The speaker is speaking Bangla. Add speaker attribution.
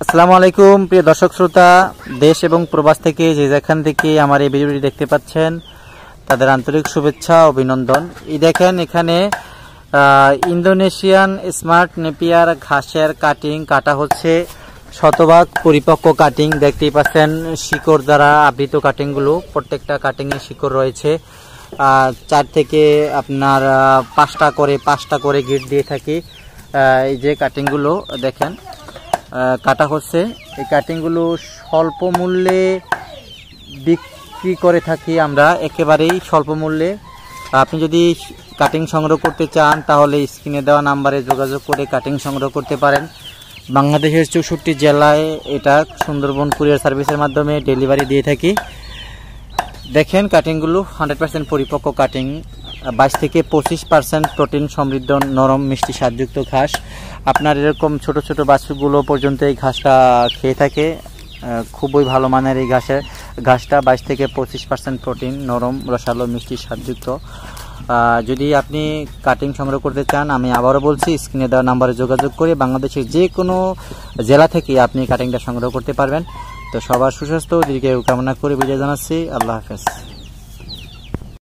Speaker 1: আসসালামু আলাইকুম প্রিয় দর্শক শ্রোতা, দেশ এবং প্রবাস থেকে যে যেখান থেকে আমার এই ভিডিওটি দেখতে পাচ্ছেন তাদের আন্তরিক শুভেচ্ছা অভিনন্দন। এই দেখেন এখানে ইন্দোনেশিয়ান স্মার্ট নেপিয়ার ঘাসের কাটিং কাটা হচ্ছে। শতভাগ পরিপক্ক কাটিং দেখতেই পাচ্ছেন, শিকড় দ্বারা আবৃত কাটিংগুলো, প্রত্যেকটা কাটিংয়ে শিকড় রয়েছে। 4 থেকে আপনার 5টা করে গিট দিয়ে থাকি। এই যে কাটিংগুলো দেখেন কাটা হচ্ছে। এই কাটিংগুলো স্বল্প মূল্যে বিক্রি করে থাকি আমরা, একেবারেই স্বল্প মূল্যে। আপনি যদি কাটিং সংগ্রহ করতে চান তাহলে স্ক্রিনে দেওয়া নাম্বারে যোগাযোগ করে কাটিং সংগ্রহ করতে পারেন। বাংলাদেশের 64 জেলায় এটা সুন্দরবন কুরিয়ার সার্ভিসের মাধ্যমে ডেলিভারি দিয়ে থাকি। দেখেন কাটিংগুলো 100% পরিপক্ক কাটিং, 22 থেকে 25% প্রোটিন সমৃদ্ধ নরম মিষ্টি স্বাদযুক্ত ঘাস। আপনার এরকম ছোট ছোট বাছুরগুলো পর্যন্ত এই ঘাসটা খেয়ে থাকে। খুবই ভালো মানের এই ঘাসটা 22 থেকে 25% প্রোটিন, নরম রসালো মিষ্টি স্বাদযুক্ত। যদি আপনি কাটিং সংগ্রহ করতে চান, আমি আবারও বলছি, স্ক্রিনে দেওয়া নাম্বারে যোগাযোগ করে বাংলাদেশের যে কোনো জেলা থেকে আপনি কাটিংটা সংগ্রহ করতে পারবেন। তো সবার সুস্বাস্থ্য দীর্ঘায়ু কামনা করে বিদায় জানাচ্ছি। আল্লাহ হাফেজ।